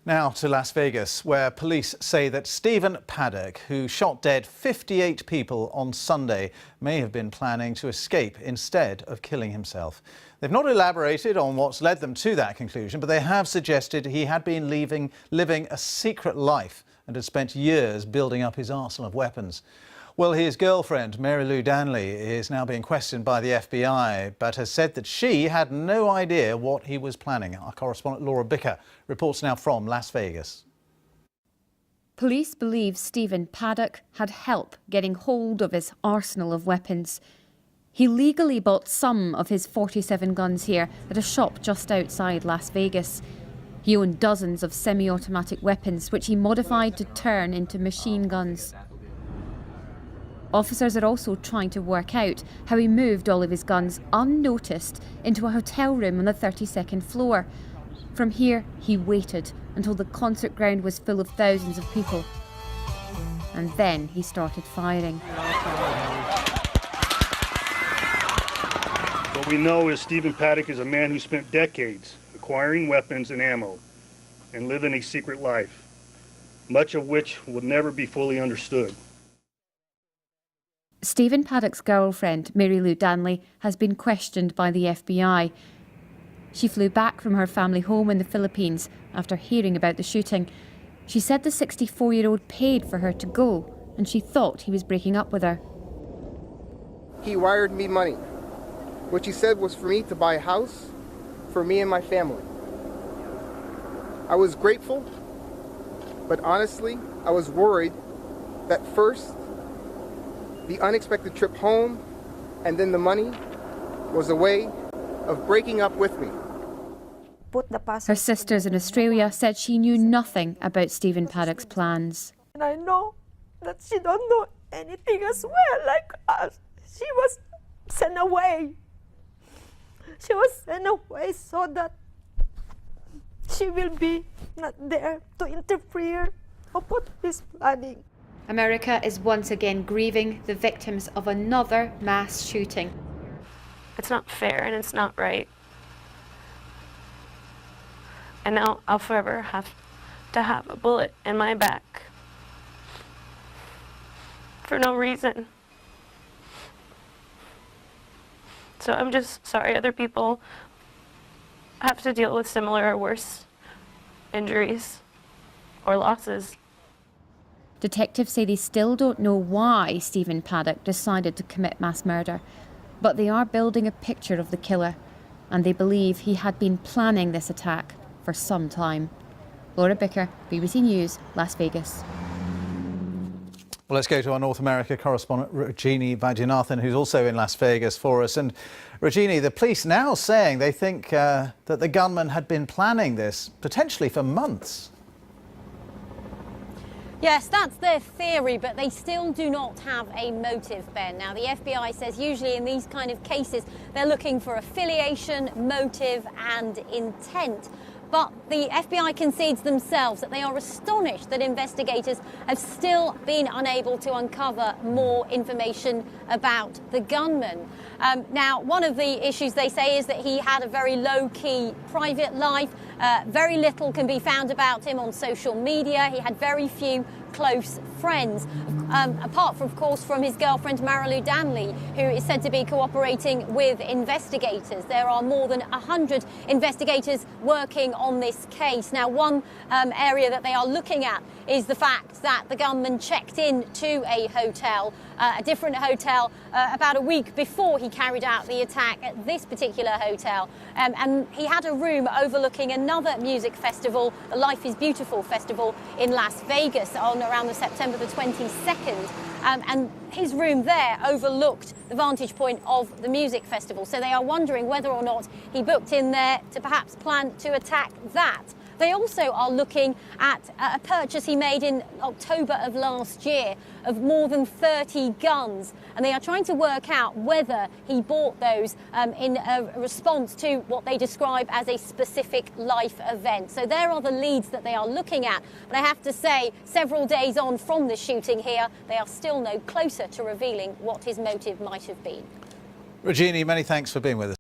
Now to Las Vegas, where police say that Stephen Paddock, who shot dead 58 people on Sunday, may have been planning to escape instead of killing himself. They've not elaborated on what's led them to that conclusion, but they have suggested he had been living a secret life and had spent years building up his arsenal of weapons. Well, his girlfriend, Mary Lou Danley, is now being questioned by the FBI, but has said that she had no idea what he was planning. Our correspondent Laura Bicker reports now from Las Vegas. Police believe Stephen Paddock had help getting hold of his arsenal of weapons. He legally bought some of his 47 guns here at a shop just outside Las Vegas. He owned dozens of semi-automatic weapons, which he modified to turn into machine guns. Officers are also trying to work out how he moved all of his guns unnoticed into a hotel room on the 32nd floor. From here, he waited until the concert ground was full of thousands of people. And then he started firing. What we know is Stephen Paddock is a man who spent decades acquiring weapons and ammo and living a secret life, much of which will never be fully understood. Stephen Paddock's girlfriend, Mary Lou Danley, has been questioned by the FBI. She flew back from her family home in the Philippines after hearing about the shooting. She said the 64-year-old paid for her to go, and she thought he was breaking up with her. He wired me money, which he said was for me to buy a house for me and my family. I was grateful, but honestly, I was worried that first, the unexpected trip home and then the money was a way of breaking up with me. Her sisters in Australia said she knew nothing about Stephen Paddock's plans. And I know that she don't know anything as well like us. She was sent away. She was sent away so that she will be not there to interfere of what he's planning. America is once again grieving the victims of another mass shooting. It's not fair and it's not right. And now I'll forever have to have a bullet in my back for no reason. So I'm just sorry other people have to deal with similar or worse injuries or losses. Detectives say they still don't know why Stephen Paddock decided to commit mass murder, but they are building a picture of the killer, and they believe he had been planning this attack for some time. Laura Bicker, BBC News, Las Vegas. Well, let's go to our North America correspondent, Rajini Vaidyanathan, who's also in Las Vegas for us. And Rajini, the police now saying they think that the gunman had been planning this potentially for months. Yes, that's their theory, but they still do not have a motive, Ben. Now, the FBI says usually in these kind of cases, they're looking for affiliation, motive and intent. But the FBI concedes themselves that they are astonished that investigators have still been unable to uncover more information about the gunman. Now, one of the issues they say is that he had a very low-key private life. Very little can be found about him on social media. He had very few close friends, apart from, of course, from his girlfriend Mary Lou Danley, who is said to be cooperating with investigators. There are more than 100 investigators working on this case. Now, one area that they are looking at is the fact that the gunman checked in to a hotel, a different hotel, about a week before he carried out the attack at this particular hotel. And he had a room overlooking another music festival, the Life is Beautiful festival in Las Vegas on around the September the 22nd. And his room there overlooked the vantage point of the music festival. So they are wondering whether or not he booked in there to perhaps plan to attack that. They also are looking at a purchase he made in October of last year of more than 30 guns. And they are trying to work out whether he bought those in a response to what they describe as a specific life event. So there are the leads that they are looking at. But I have to say, several days on from the shooting here, they are still no closer to revealing what his motive might have been. Rajini, many thanks for being with us.